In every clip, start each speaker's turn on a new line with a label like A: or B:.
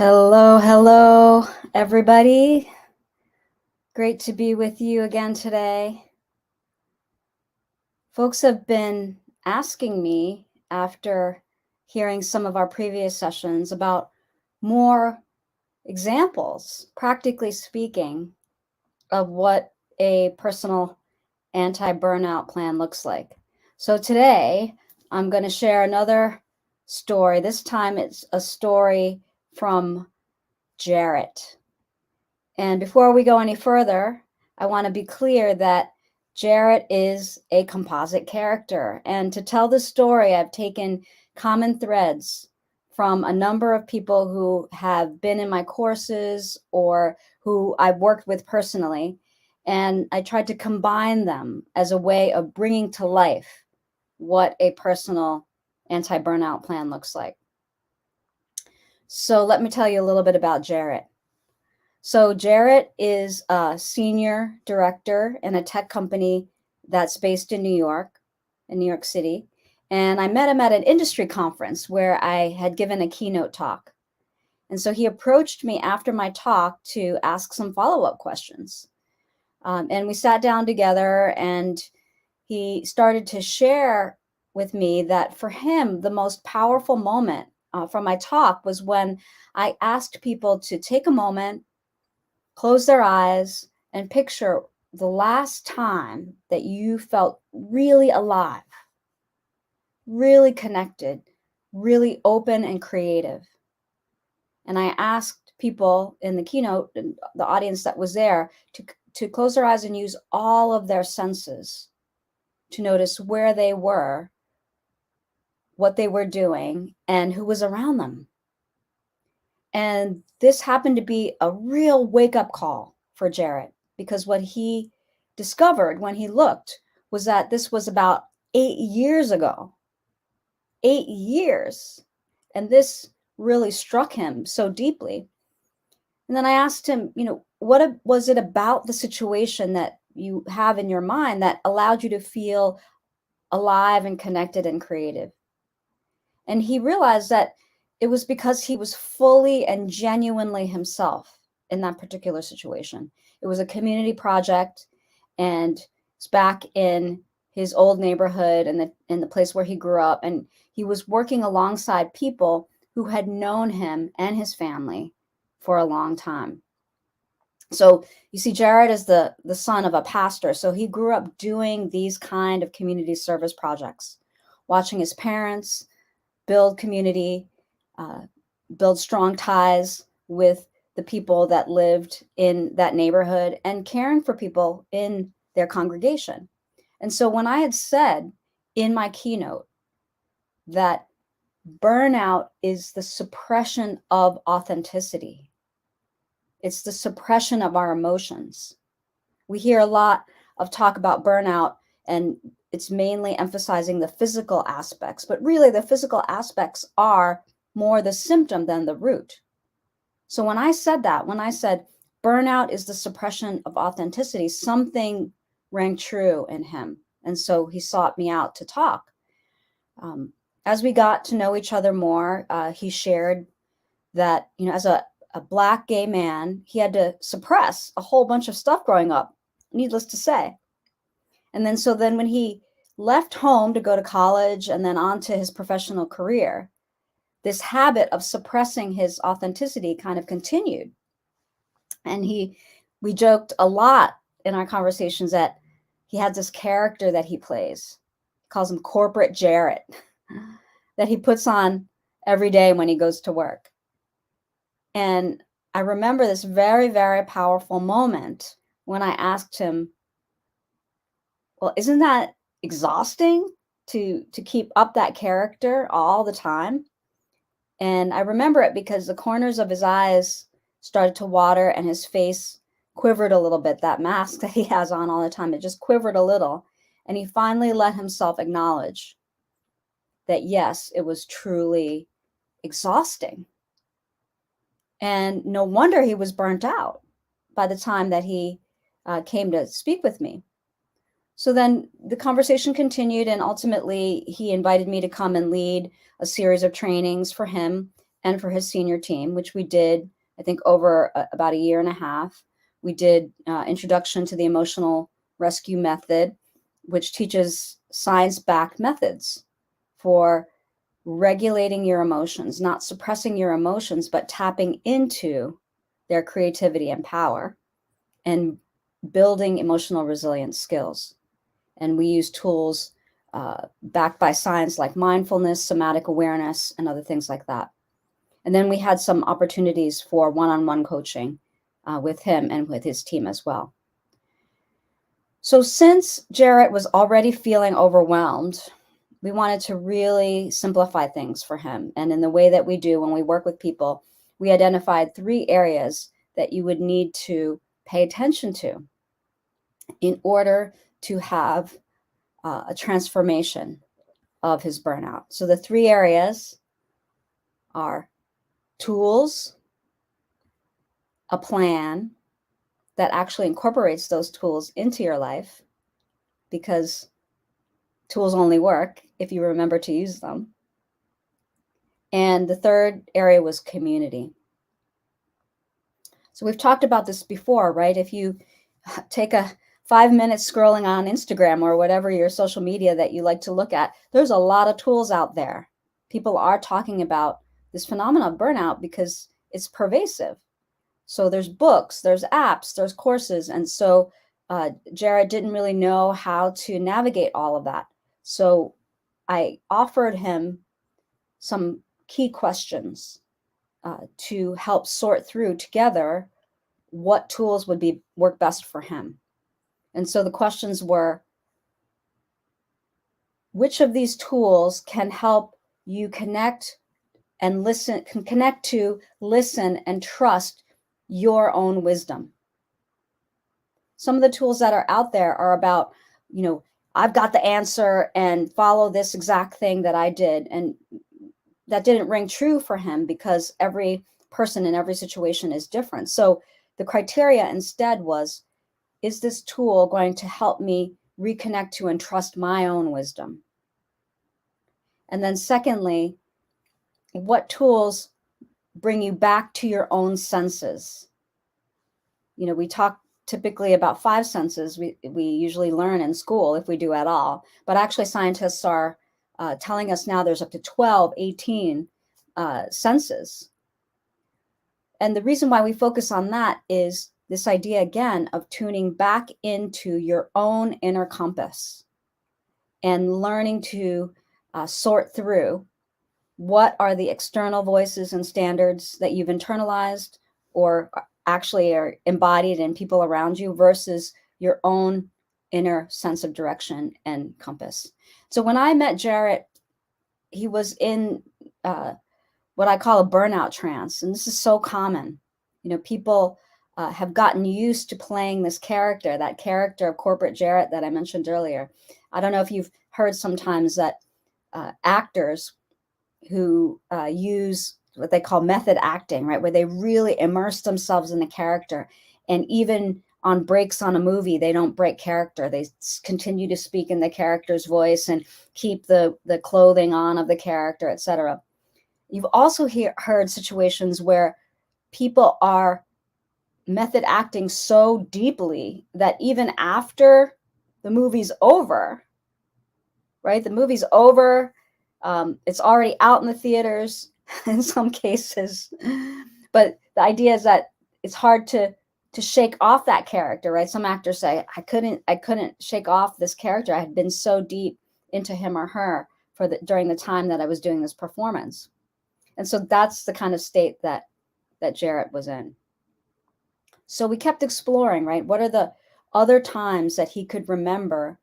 A: Hello, everybody. Great to be with you again today. Folks have been asking me after hearing some of our previous sessions about more examples, practically speaking, of what a personal anti-burnout plan looks like. So today, I'm going to share another story. This time it's a story from Jarrett. And before we go any further, I want to be clear that Jarrett is a composite character. And to tell this story, I've taken common threads from a number of people who have been in my courses or who I've worked with personally. And I tried to combine them as a way of bringing to life what a personal anti-burnout plan looks like. So let me tell you a little bit about Jarrett. So Jarrett is a senior director in a tech company that's based in New York City. And I met him at an industry conference where I had given a keynote talk. And so he approached me after my talk to ask some follow-up questions. And we sat down together and he started to share with me that for him, the most powerful moment from my talk was when I asked people to take a moment, close their eyes, and picture the last time that you felt really alive, really connected, really open and creative. And I asked people in the keynote, the audience that was there, to close their eyes and use all of their senses to notice where they were, what they were doing, and who was around them. And this happened to be a real wake-up call for Jarrett, because what he discovered when he looked was that this was about 8 years ago. 8 years. And this really struck him so deeply. And then I asked him, what was it about the situation that you have in your mind that allowed you to feel alive and connected and creative? And he realized that it was because he was fully and genuinely himself in that particular situation. It was a community project, and it's back in his old neighborhood and in the place where he grew up. And he was working alongside people who had known him and his family for a long time. So you see, Jarrett is the son of a pastor. So he grew up doing these kind of community service projects, watching his parents build community, build strong ties with the people that lived in that neighborhood, and caring for people in their congregation. And so when I had said in my keynote that burnout is the suppression of authenticity, it's the suppression of our emotions. We hear a lot of talk about burnout, and it's mainly emphasizing the physical aspects, but really the physical aspects are more the symptom than the root. So when I said burnout is the suppression of authenticity, something rang true in him. And so he sought me out to talk. As we got to know each other more, he shared that, as a Black gay man, he had to suppress a whole bunch of stuff growing up, needless to say. And then when he left home to go to college and then on to his professional career, this habit of suppressing his authenticity kind of continued. And we joked a lot in our conversations that he had this character that he plays. He calls him Corporate Jarrett, that he puts on every day when he goes to work. And I remember this very, very powerful moment when I asked him, well, isn't that exhausting to keep up that character all the time? And I remember it because the corners of his eyes started to water and his face quivered a little bit. That mask that he has on all the time, it just quivered a little. And he finally let himself acknowledge that, yes, it was truly exhausting. And no wonder he was burnt out by the time that he came to speak with me. So then the conversation continued, and ultimately he invited me to come and lead a series of trainings for him and for his senior team, which we did, I think, over about a year and a half. We did Introduction to the Emotional Rescue Method, which teaches science-backed methods for regulating your emotions, not suppressing your emotions, but tapping into their creativity and power and building emotional resilience skills. And we use tools backed by science like mindfulness, somatic awareness, and other things like that. And then we had some opportunities for one-on-one coaching with him and with his team as well. So since Jarrett was already feeling overwhelmed, we wanted to really simplify things for him. And in the way that we do when we work with people, we identified 3 areas that you would need to pay attention to in order to have a transformation of his burnout. So the 3 areas are tools, a plan that actually incorporates those tools into your life, because tools only work if you remember to use them. And the third area was community. So we've talked about this before, right? If you take a 5 minutes scrolling on Instagram or whatever your social media that you like to look at, there's a lot of tools out there. People are talking about this phenomenon of burnout because it's pervasive. So there's books, there's apps, there's courses. And so Jarrett didn't really know how to navigate all of that. So I offered him some key questions to help sort through together what tools would work best for him. And so the questions were, which of these tools can help you connect and listen, can connect to, listen, and trust your own wisdom? Some of the tools that are out there are about, I've got the answer and follow this exact thing that I did. And that didn't ring true for him because every person in every situation is different. So the criteria instead was, is this tool going to help me reconnect to and trust my own wisdom? And then secondly, what tools bring you back to your own senses? We talk typically about 5 senses we usually learn in school, if we do at all. But actually scientists are telling us now there's up to 12, 18 senses. And the reason why we focus on that is this idea, again, of tuning back into your own inner compass and learning to sort through what are the external voices and standards that you've internalized or actually are embodied in people around you versus your own inner sense of direction and compass. So when I met Jarrett, he was in what I call a burnout trance. And this is so common. People have gotten used to playing this character, that character of corporate Jarrett that I mentioned earlier. I don't know if you've heard sometimes that actors who use what they call method acting, right, where they really immerse themselves in the character. And even on breaks on a movie, they don't break character. They continue to speak in the character's voice and keep the clothing on of the character, etc. You've also heard situations where people are method acting so deeply that even after the movie's over, right? The movie's over. It's already out in the theaters in some cases. But the idea is that it's hard to shake off that character, right? Some actors say, I couldn't shake off this character. I had been so deep into him or her during the time that I was doing this performance. And so that's the kind of state that Jarrett was in. So we kept exploring, right? What are the other times that he could remember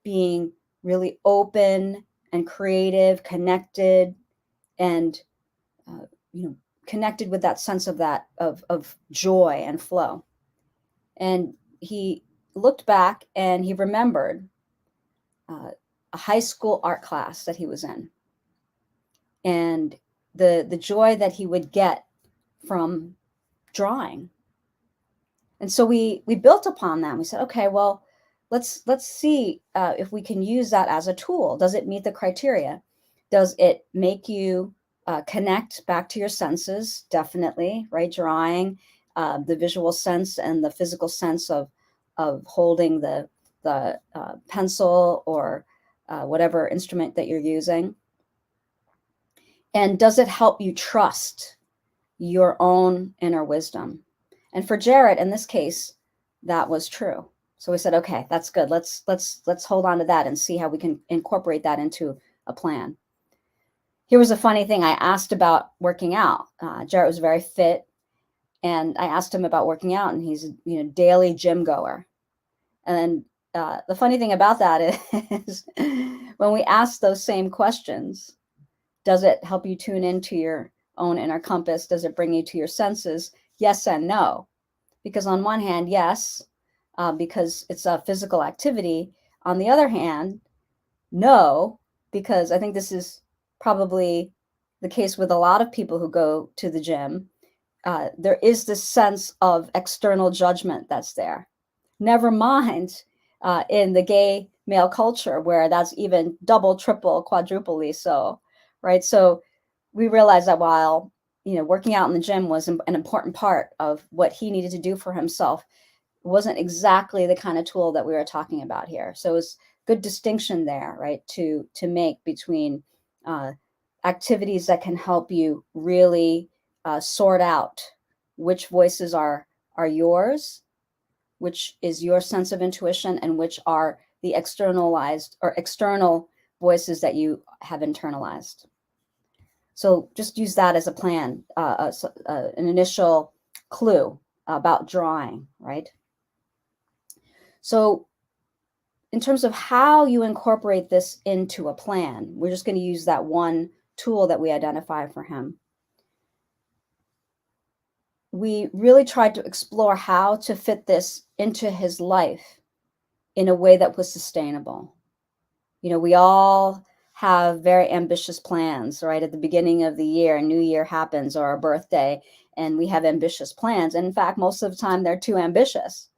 A: being really open and creative, connected, and connected with that sense of joy and flow. And he looked back and he remembered a high school art class that he was in, and the joy that he would get from drawing. And so we built upon that. We said, okay, well, let's see if we can use that as a tool. Does it meet the criteria? Does it make you connect back to your senses, definitely, right? Drawing, the visual sense and the physical sense of holding the pencil or whatever instrument that you're using. And does it help you trust your own inner wisdom? And for Jarrett, in this case, that was true. So we said, okay, that's good. Let's hold on to that and see how we can incorporate that into a plan. Here was a funny thing. I asked about working out. Jarrett was very fit, and I asked him about working out, and he's a daily gym goer. And the funny thing about that is when we ask those same questions, does it help you tune into your own inner compass? Does it bring you to your senses? Yes and no. Because on one hand, yes, because it's a physical activity. On the other hand, no, because I think this is probably the case with a lot of people who go to the gym. There is this sense of external judgment that's there. Never mind in the gay male culture where that's even double, triple, quadruply so, right? So we realized that while working out in the gym was an important part of what he needed to do for himself, it wasn't exactly the kind of tool that we were talking about here. So it's good distinction there, right, to make between activities that can help you really sort out which voices are yours, which is your sense of intuition, and which are the externalized or external voices that you have internalized. So just use that as a plan, an initial clue about drawing, right? So in terms of how you incorporate this into a plan, we're just going to use that one tool that we identify for him. We really tried to explore how to fit this into his life in a way that was sustainable. We all have very ambitious plans, right? At the beginning of the year, a new year happens, or our birthday, and we have ambitious plans. And in fact, most of the time they're too ambitious.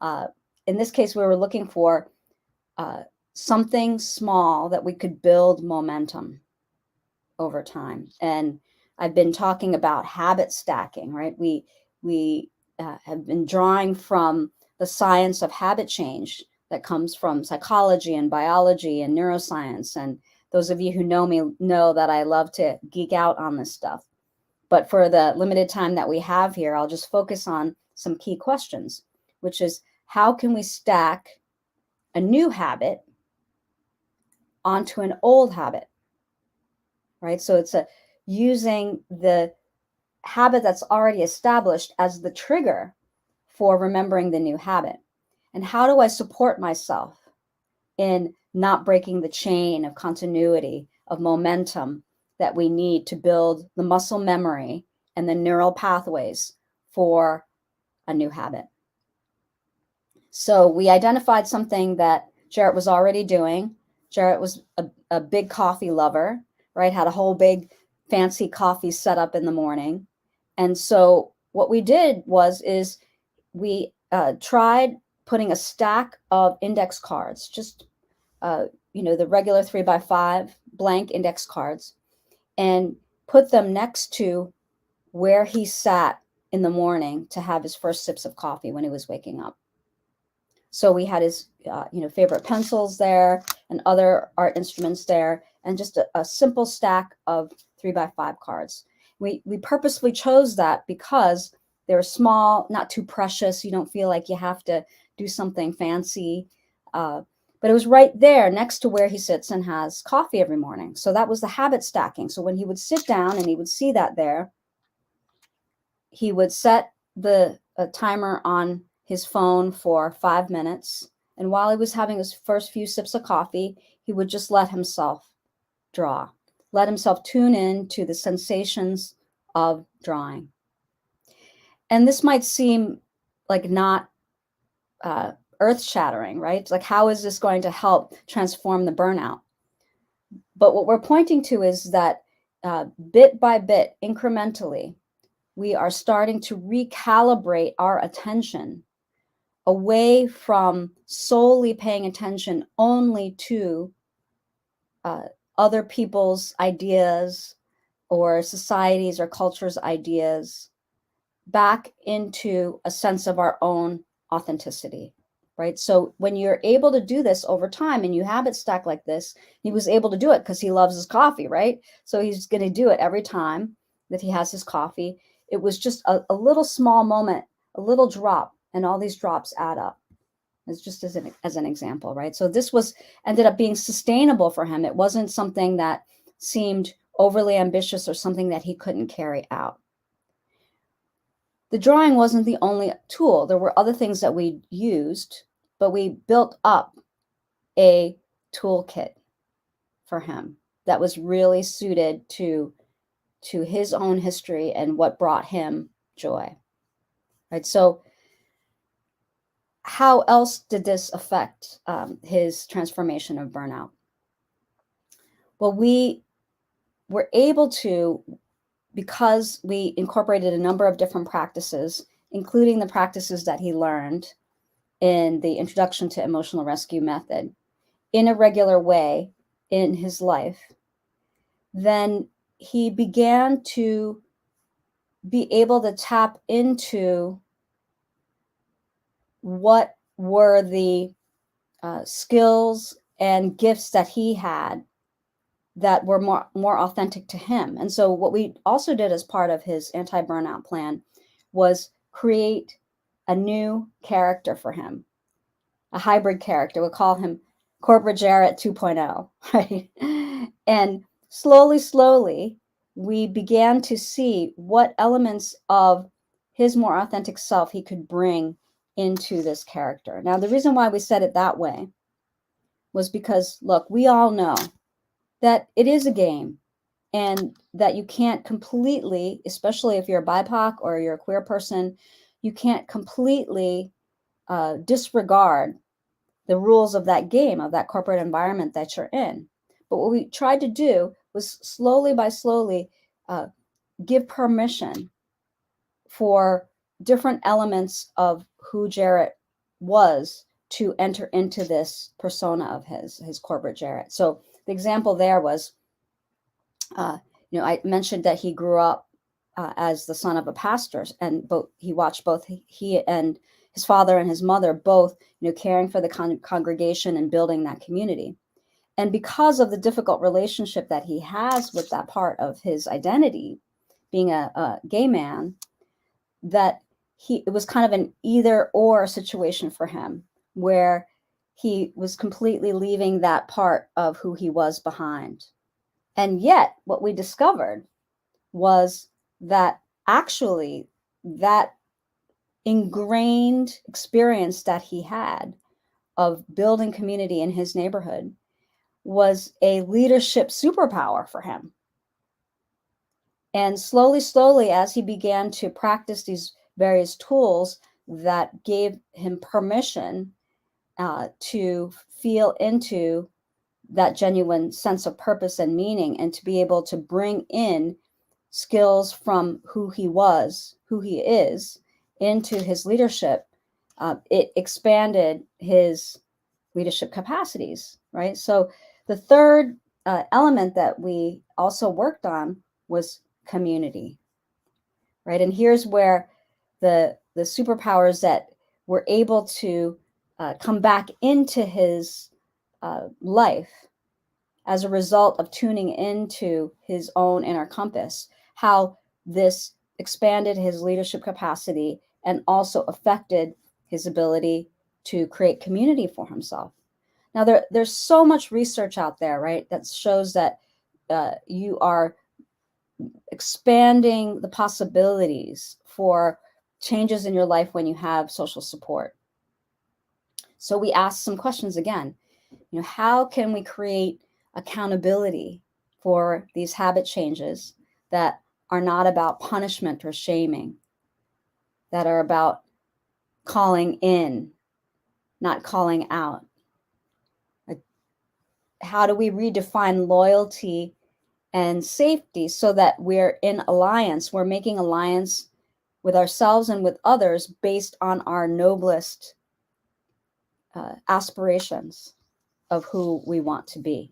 A: In this case, we were looking for something small that we could build momentum over time. And I've been talking about habit stacking, right? We have been drawing from the science of habit change that comes from psychology and biology and neuroscience. And those of you who know me know that I love to geek out on this stuff. But for the limited time that we have here, I'll just focus on some key questions, which is how can we stack a new habit onto an old habit, right? So it's using the habit that's already established as the trigger for remembering the new habit. And how do I support myself in not breaking the chain of continuity, of momentum that we need to build the muscle memory and the neural pathways for a new habit? So we identified something that Jarrett was already doing. Jarrett was a big coffee lover, right? Had a whole big fancy coffee set up in the morning. And so what we did is we tried putting a stack of index cards, just, the regular 3x5 blank index cards, and put them next to where he sat in the morning to have his first sips of coffee when he was waking up. So we had his, favorite pencils there and other art instruments there, and just a simple stack of 3x5 cards. We purposefully chose that because they're small, not too precious. You don't feel like you have to do something fancy. But it was right there next to where he sits and has coffee every morning. So that was the habit stacking. So when he would sit down and he would see that there, he would set the timer on his phone for 5 minutes. And while he was having his first few sips of coffee, he would just let himself draw, let himself tune in to the sensations of drawing. And this might seem like not earth-shattering, right? Like, how is this going to help transform the burnout? But what we're pointing to is that bit by bit, incrementally, we are starting to recalibrate our attention away from solely paying attention only to other people's ideas or societies or cultures' ideas back into a sense of our own authenticity, right? So when you're able to do this over time and you habit stack like this, he was able to do it because he loves his coffee, right? So he's going to do it every time that he has his coffee. It was just a little small moment, a little drop, and all these drops add up. It's just as an example, right? So this ended up being sustainable for him. It wasn't something that seemed overly ambitious or something that he couldn't carry out. The drawing wasn't the only tool. There were other things that we used, but we built up a toolkit for him that was really suited to his own history and what brought him joy, right? So how else did this affect his transformation of burnout? Well, we were able to, because we incorporated a number of different practices, including the practices that he learned in the Introduction to Emotional Rescue method in a regular way in his life, then he began to be able to tap into what were the skills and gifts that he had that were more authentic to him. And so what we also did as part of his anti-burnout plan was create a new character for him, a hybrid character. We'll call him Corporate Jarrett 2.0, right? And slowly, we began to see what elements of his more authentic self he could bring into this character. Now, the reason why we said it that way was because, look, we all know that it is a game and that you can't completely, especially if you're a BIPOC or you're a queer person, you can't completely disregard the rules of that game, of that corporate environment that you're in. But what we tried to do was slowly give permission for different elements of who Jarrett was to enter into this persona of his corporate Jarrett. So the example there was, I mentioned that he grew up as the son of a pastor, and he watched both he and his father and his mother both, caring for the congregation and building that community. And because of the difficult relationship that he has with that part of his identity, being a gay man, that it was kind of an either or situation for him, where he was completely leaving that part of who he was behind. And yet what we discovered was that actually that ingrained experience that he had of building community in his neighborhood was a leadership superpower for him. And slowly, as he began to practice these various tools that gave him permission to feel into that genuine sense of purpose and meaning, and to be able to bring in skills from who he is, into his leadership, it expanded his leadership capacities, right? So the third element that we also worked on was community, right? And here's where the superpowers that were able to come back into his life as a result of tuning into his own inner compass, how this expanded his leadership capacity and also affected his ability to create community for himself. Now, there's so much research out there, right, that shows that you are expanding the possibilities for changes in your life when you have social support. So we asked some questions again. How can we create accountability for these habit changes that are not about punishment or shaming, that are about calling in, not calling out? How do we redefine loyalty and safety so that we're in alliance, we're making alliance with ourselves and with others based on our noblest aspirations of who we want to be?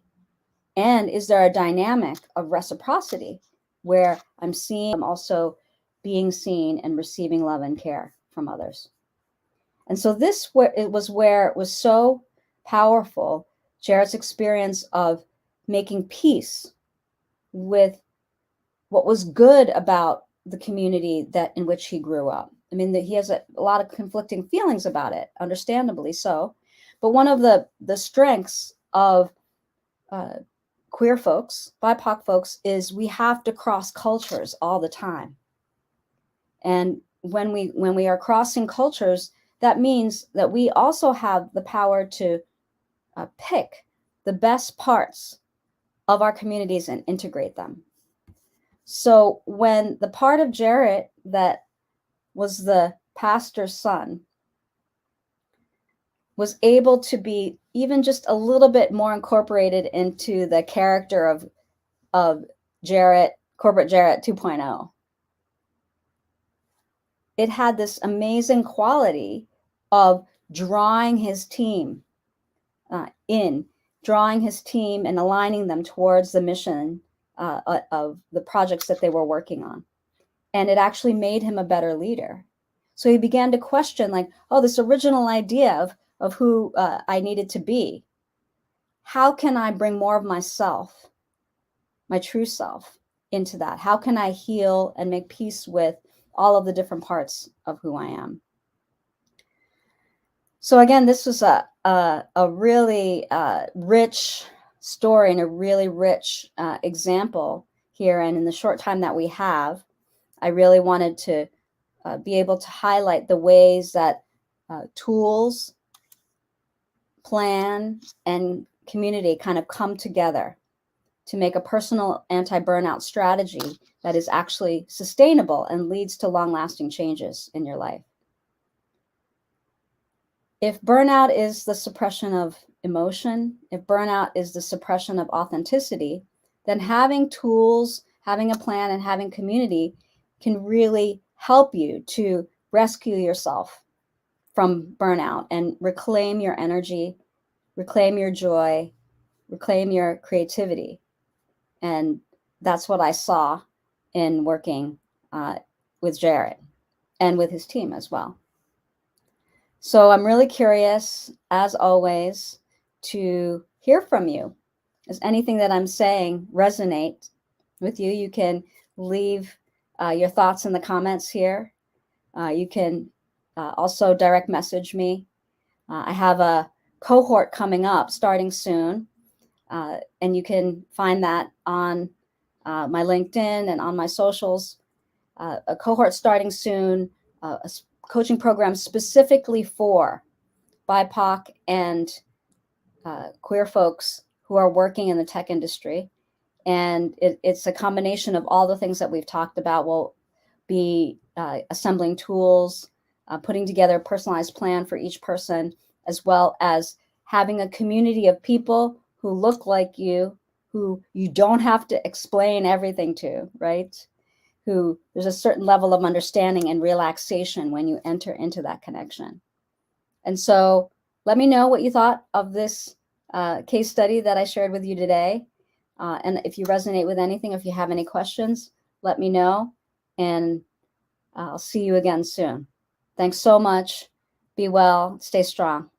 A: And is there a dynamic of reciprocity where I'm also being seen and receiving love and care from others. And so it was so powerful, Jarrett's experience of making peace with what was good about the community in which he grew up. I mean, that he has a lot of conflicting feelings about it, understandably so. But one of the strengths of queer folks, BIPOC folks, is we have to cross cultures all the time. And when we are crossing cultures, that means that we also have the power to pick the best parts of our communities and integrate them. So when the part of Jarrett that was the pastor's son was able to be even just a little bit more incorporated into the character of Jarrett, corporate Jarrett 2.0, it had this amazing quality of drawing his team drawing his team and aligning them towards the mission of the projects that they were working on. And it actually made him a better leader. So he began to question, like, oh, this original idea of who I needed to be. How can I bring more of myself, my true self, into that? How can I heal and make peace with all of the different parts of who I am? So again, this was a really rich story and a really rich example here. And in the short time that we have, I really wanted to be able to highlight the ways that tools, plan, and community kind of come together to make a personal anti-burnout strategy that is actually sustainable and leads to long-lasting changes in your life. If burnout is the suppression of emotion, if burnout is the suppression of authenticity, then having tools, having a plan, and having community can really help you to rescue yourself from burnout and reclaim your energy, reclaim your joy, reclaim your creativity. And that's what I saw in working with Jarrett and with his team as well. So I'm really curious, as always, to hear from you. Does anything that I'm saying resonate with you? You can leave your thoughts in the comments here. You can also direct message me. I have a cohort coming up starting soon, and you can find that on my LinkedIn and on my socials. A cohort starting soon, a coaching program specifically for BIPOC and queer folks who are working in the tech industry. And it's a combination of all the things that we've talked about. We'll be assembling tools, putting together a personalized plan for each person, as well as having a community of people who look like you, who you don't have to explain everything to, right? Who there's a certain level of understanding and relaxation when you enter into that connection. And so let me know what you thought of this case study that I shared with you today. And if you resonate with anything, if you have any questions, let me know. And I'll see you again soon. Thanks so much. Be well. Stay strong.